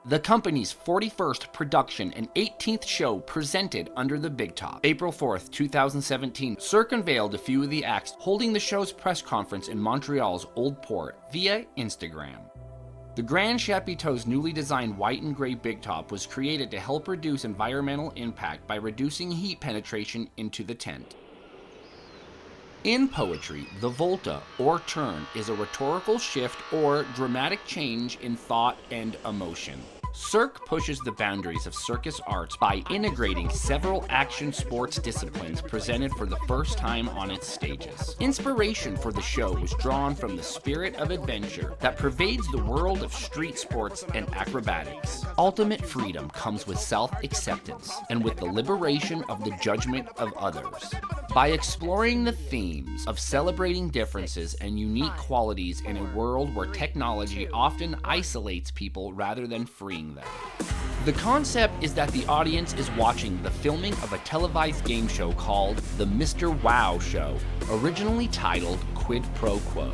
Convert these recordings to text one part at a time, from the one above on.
the company's 41st production and 18th show presented under the big top. April 4th, 2017, Cirque unveiled a few of the acts holding the show's press conference in Montreal's Old Port via Instagram. The Grand Chapiteau's newly designed white and gray big top was created to help reduce environmental impact by reducing heat penetration into the tent. In poetry, the volta, or turn, is a rhetorical shift or dramatic change in thought and emotion. Cirque pushes the boundaries of circus arts by integrating several action sports disciplines presented for the first time on its stages. Inspiration for the show was drawn from the spirit of adventure that pervades the world of street sports and acrobatics. Ultimate freedom comes with self-acceptance and with the liberation of the judgment of others. By exploring the themes of celebrating differences and unique qualities in a world where technology often isolates people rather than freeing them. The concept is that the audience is watching the filming of a televised game show called The Mr. Wow Show, originally titled Quid Pro Quo,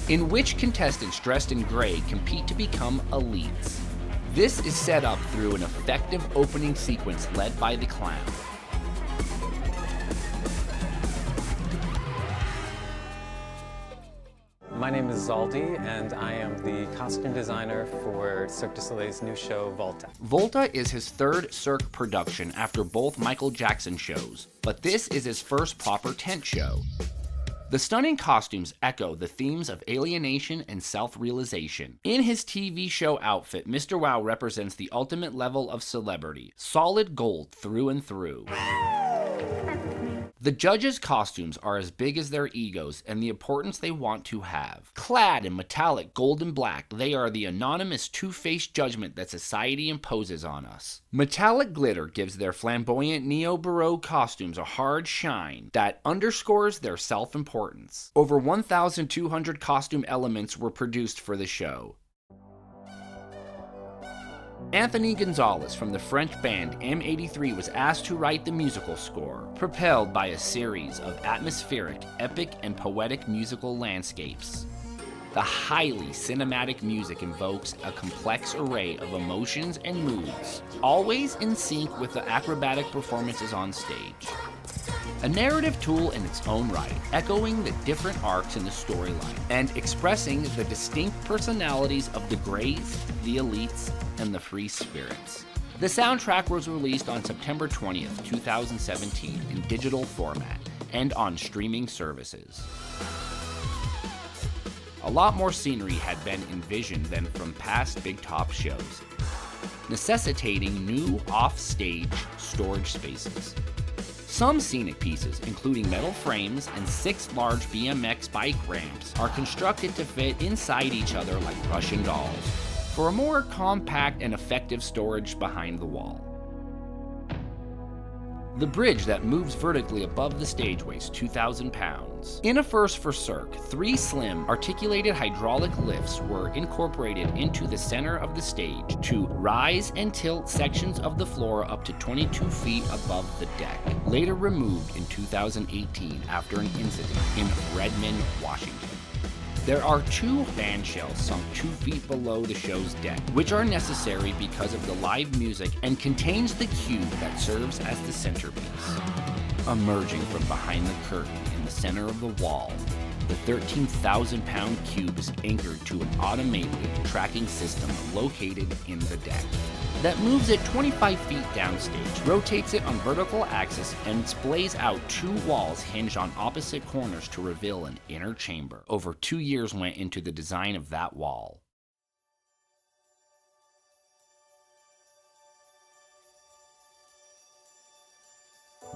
in which contestants dressed in gray compete to become elites. This is set up through an effective opening sequence led by the clown. My name is Zaldi, and I am the costume designer for Cirque du Soleil's new show, Volta. Volta is his third Cirque production after both Michael Jackson shows, but this is his first proper tent show. The stunning costumes echo the themes of alienation and self-realization. In his TV show outfit, Mr. Wow represents the ultimate level of celebrity, solid gold through and through. The judges' costumes are as big as their egos and the importance they want to have. Clad in metallic gold and black, they are the anonymous two-faced judgment that society imposes on us. Metallic glitter gives their flamboyant neo-baroque costumes a hard shine that underscores their self-importance. Over 1,200 costume elements were produced for the show. Anthony Gonzalez from the French band M83 was asked to write the musical score, propelled by a series of atmospheric, epic, and poetic musical landscapes. The highly cinematic music invokes a complex array of emotions and moods, always in sync with the acrobatic performances on stage. A narrative tool in its own right, echoing the different arcs in the storyline, and expressing the distinct personalities of the Greys, the Elites, and the Free Spirits. The soundtrack was released on September 20th, 2017 in digital format and on streaming services. A lot more scenery had been envisioned than from past Big Top shows, necessitating new off-stage storage spaces. Some scenic pieces, including metal frames and 6 large BMX bike ramps, are constructed to fit inside each other like Russian dolls, for a more compact and effective storage behind the wall. The bridge that moves vertically above the stage weighs 2,000 pounds. In a first for Cirque, 3 slim, articulated hydraulic lifts were incorporated into the center of the stage to rise and tilt sections of the floor up to 22 feet above the deck, later removed in 2018 after an incident in Redmond, Washington. There are 2 band shells sunk 2 feet below the show's deck, which are necessary because of the live music and contains the cube that serves as the centerpiece. Emerging from behind the curtain in the center of the wall, the 13,000-pound cube is anchored to an automated tracking system located in the deck that moves it 25 feet downstage, rotates it on vertical axis, and splays out 2 walls hinged on opposite corners to reveal an inner chamber. Over 2 years went into the design of that wall.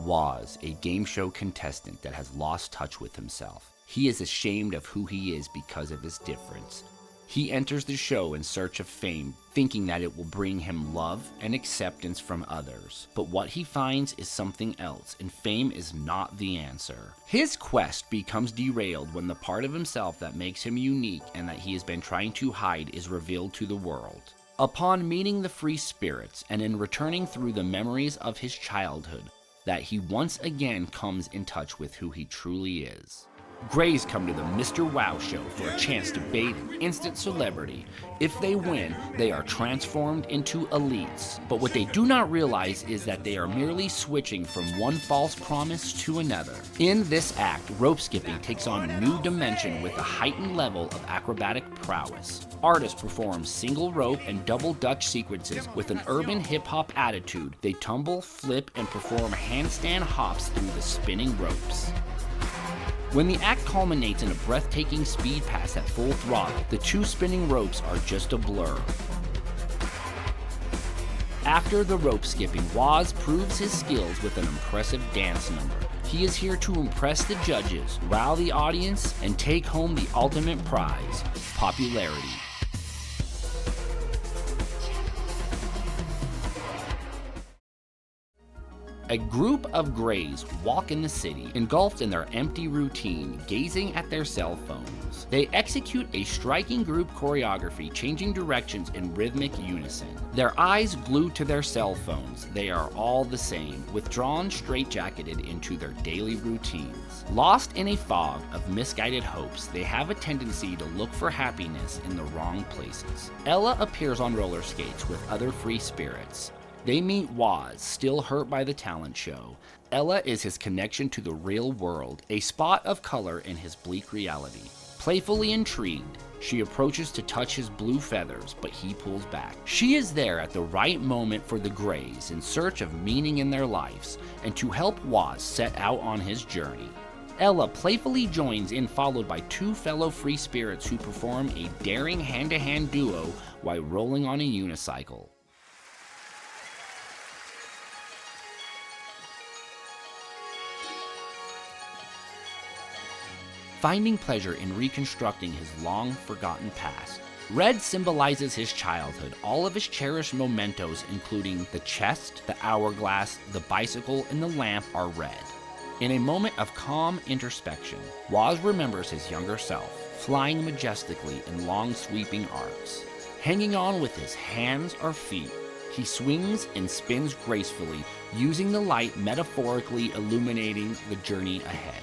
Was a game show contestant that has lost touch with himself. He is ashamed of who he is because of his difference. He enters the show in search of fame, thinking that it will bring him love and acceptance from others. But what he finds is something else, and fame is not the answer. His quest becomes derailed when the part of himself that makes him unique and that he has been trying to hide is revealed to the world. Upon meeting the Free Spirits, and in returning through the memories of his childhood, that he once again comes in touch with who he truly is. Greys come to the Mr. Wow show for a chance to bait an instant celebrity. If they win, they are transformed into elites. But what they do not realize is that they are merely switching from one false promise to another. In this act, rope skipping takes on a new dimension with a heightened level of acrobatic prowess. Artists perform single rope and double Dutch sequences with an urban hip-hop attitude. They tumble, flip, and perform handstand hops through the spinning ropes. When the act culminates in a breathtaking speed pass at full throttle, the two spinning ropes are just a blur. After the rope skipping, Woz proves his skills with an impressive dance number. He is here to impress the judges, rile the audience, and take home the ultimate prize, popularity. A group of Greys walk in the city, engulfed in their empty routine, gazing at their cell phones. They execute a striking group choreography, changing directions in rhythmic unison. Their eyes glued to their cell phones, they are all the same, withdrawn straitjacketed into their daily routines. Lost in a fog of misguided hopes, they have a tendency to look for happiness in the wrong places. Ella appears on roller skates with other free spirits. They meet Woz, still hurt by the talent show. Ella is his connection to the real world, a spot of color in his bleak reality. Playfully intrigued, she approaches to touch his blue feathers, but he pulls back. She is there at the right moment for the Greys in search of meaning in their lives, and to help Woz set out on his journey. Ella playfully joins in, followed by two fellow free spirits who perform a daring hand-to-hand duo while rolling on a unicycle. Finding pleasure in reconstructing his long-forgotten past. Red symbolizes his childhood. All of his cherished mementos, including the chest, the hourglass, the bicycle, and the lamp, are red. In a moment of calm introspection, Woz remembers his younger self, flying majestically in long sweeping arcs. Hanging on with his hands or feet, he swings and spins gracefully, using the light metaphorically illuminating the journey ahead.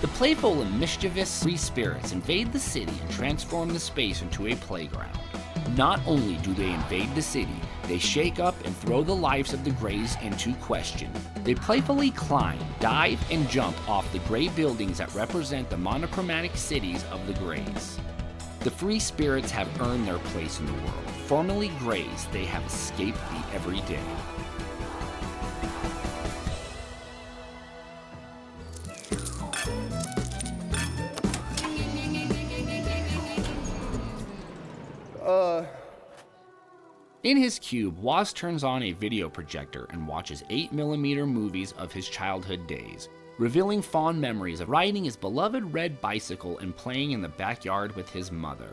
The playful and mischievous free spirits invade the city and transform the space into a playground. Not only do they invade the city, they shake up and throw the lives of the Greys into question. They playfully climb, dive, and jump off the gray buildings that represent the monochromatic cities of the Greys. The free spirits have earned their place in the world. Formerly Greys, they have escaped the everyday. In his cube, Woz turns on a video projector and watches 8mm movies of his childhood days, revealing fond memories of riding his beloved red bicycle and playing in the backyard with his mother.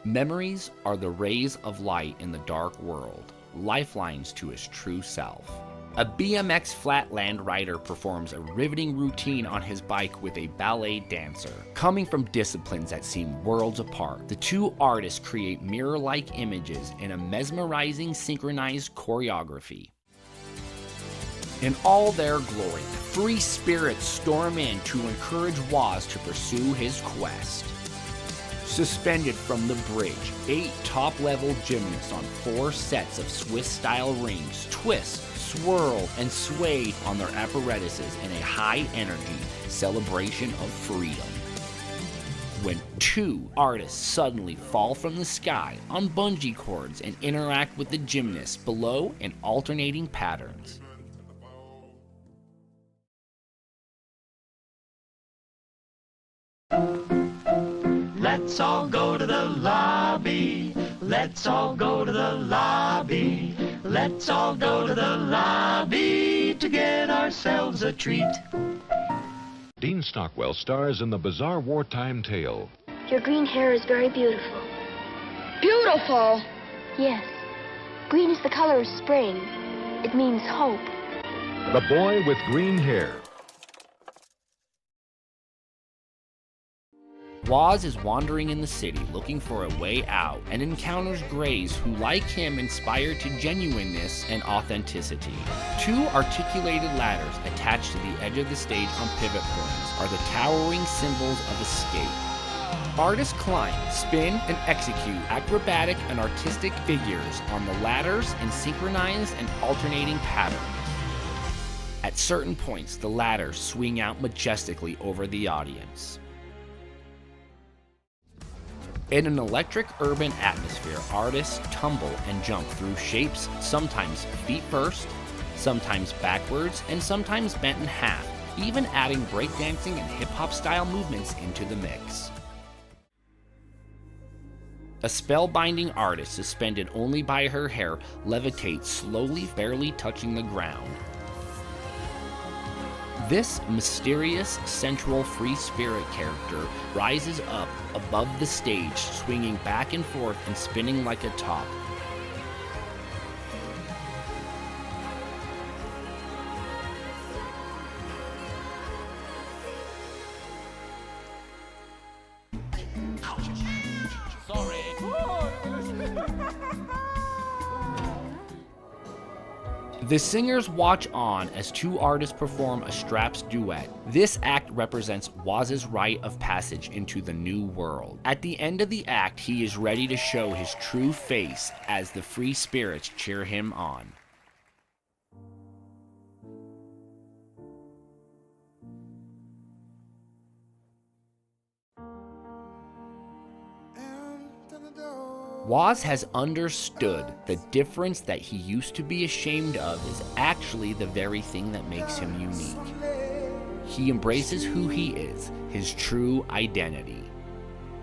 Memories are the rays of light in the dark world, lifelines to his true self. A BMX flatland rider performs a riveting routine on his bike with a ballet dancer. Coming from disciplines that seem worlds apart, the two artists create mirror-like images in a mesmerizing synchronized choreography. In all their glory, free spirits storm in to encourage Woz to pursue his quest. Suspended from the bridge, 8 top-level gymnasts on 4 sets of Swiss-style rings twist, swirl, and sway on their apparatuses in a high-energy celebration of freedom. When 2 artists suddenly fall from the sky on bungee cords and interact with the gymnasts below in alternating patterns. Let's all go to the lobby. Let's all go to the lobby. Let's all go to the lobby to get ourselves a treat. Dean Stockwell stars in the bizarre wartime tale. Your green hair is very beautiful. Beautiful! Yes. Green is the color of spring. It means hope. The Boy with Green Hair. Woz is wandering in the city looking for a way out and encounters Greys who, like him, inspire to genuineness and authenticity. Two articulated ladders attached to the edge of the stage on pivot points are the towering symbols of escape. Artists climb, spin, and execute acrobatic and artistic figures on the ladders in synchronized and alternating patterns. At certain points, the ladders swing out majestically over the audience. In an electric urban atmosphere, artists tumble and jump through shapes, sometimes feet first, sometimes backwards, and sometimes bent in half, even adding breakdancing and hip-hop style movements into the mix. A spellbinding artist, suspended only by her hair, levitates slowly, barely touching the ground. This mysterious, sensual, free spirit character rises up above the stage, swinging back and forth and spinning like a top. The singers watch on as two artists perform a straps duet. This act represents Woz's rite of passage into the new world. At the end of the act, he is ready to show his true face as the free spirits cheer him on. Woz has understood the difference that he used to be ashamed of is actually the very thing that makes him unique. He embraces who he is, his true identity.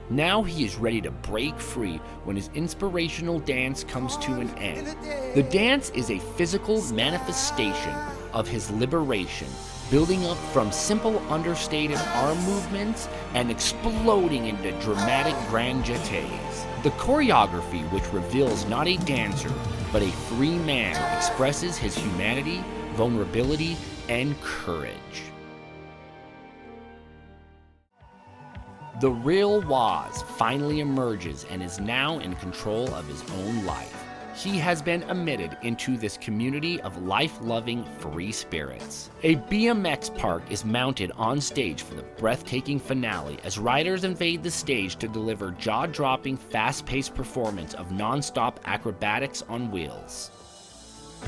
Now he is ready to break free when his inspirational dance comes to an end. The dance is a physical manifestation of his liberation, building up from simple understated arm movements and exploding into dramatic grand jetés. The choreography, which reveals not a dancer, but a free man, expresses his humanity, vulnerability, and courage. The real Woz finally emerges and is now in control of his own life. He has been admitted into this community of life-loving free spirits. A BMX park is mounted on stage for the breathtaking finale as riders invade the stage to deliver jaw-dropping, fast-paced performance of non-stop acrobatics on wheels.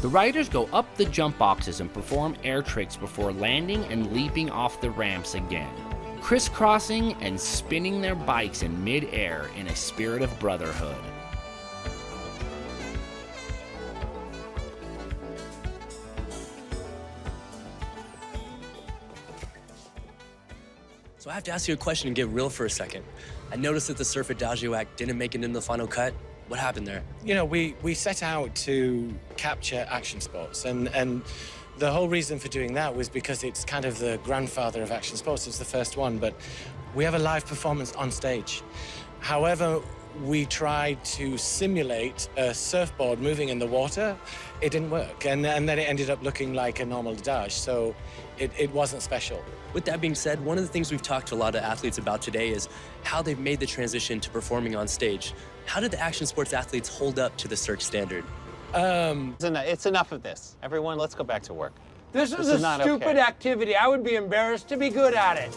The riders go up the jump boxes and perform air tricks before landing and leaping off the ramps again, crisscrossing and spinning their bikes in mid-air in a spirit of brotherhood. So I have to ask you a question and get real for a second. I noticed that the Surf Adagio act didn't make it into the final cut. What happened there? You know, we set out to capture action sports, and the whole reason for doing that was because it's kind of the grandfather of action sports. It's the first one, but we have a live performance on stage. However, we tried to simulate a surfboard moving in the water. It didn't work, and then it ended up looking like a normal adage, so it wasn't special. With that being said, one of the things we've talked to a lot of athletes about today is how they've made the transition to performing on stage. How did the action sports athletes hold up to the Cirque standard? It's enough of this. Everyone, let's go back to work. This is a not stupid okay. activity. I would be embarrassed to be good at it.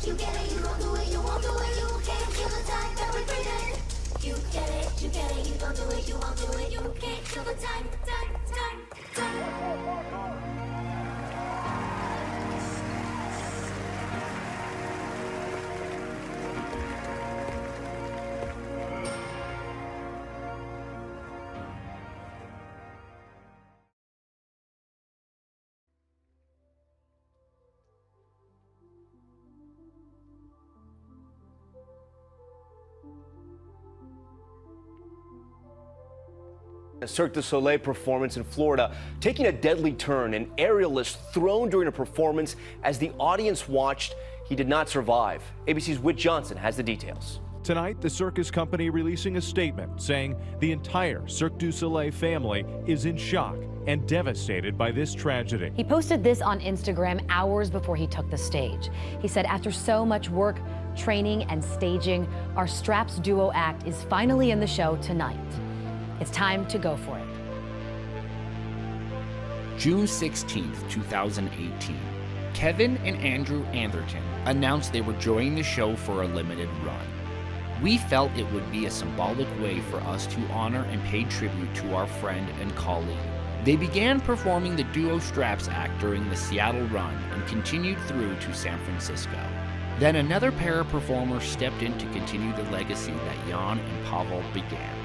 You get it, you won't do it, you won't do it, you can't kill the time that we breathe in. You get it, you don't do it, you won't do it, you can't kill the time. A Cirque du Soleil performance in Florida taking a deadly turn. An aerialist thrown during a performance as the audience watched. He did not survive. ABC's Whit Johnson has the details. Tonight, the circus company releasing a statement saying the entire Cirque du Soleil family is in shock and devastated by this tragedy. He posted this on Instagram hours before he took the stage. He said, after so much work, training, and staging, our Straps duo act is finally in the show tonight. It's time to go for it. June 16th, 2018. Kevin and Andrew Anderton announced they were joining the show for a limited run. We felt it would be a symbolic way for us to honor and pay tribute to our friend and colleague. They began performing the duo Straps act during the Seattle run and continued through to San Francisco. Then another pair of performers stepped in to continue the legacy that Yann and Pavel began.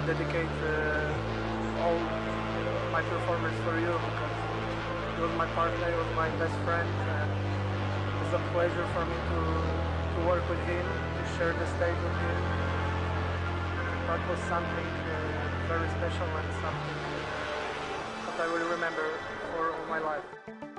Dedicate all my performance for you because he was my partner, he was my best friend, and it was a pleasure for me to work with him, to share the stage with him. That was something very special and something that I will remember for all my life.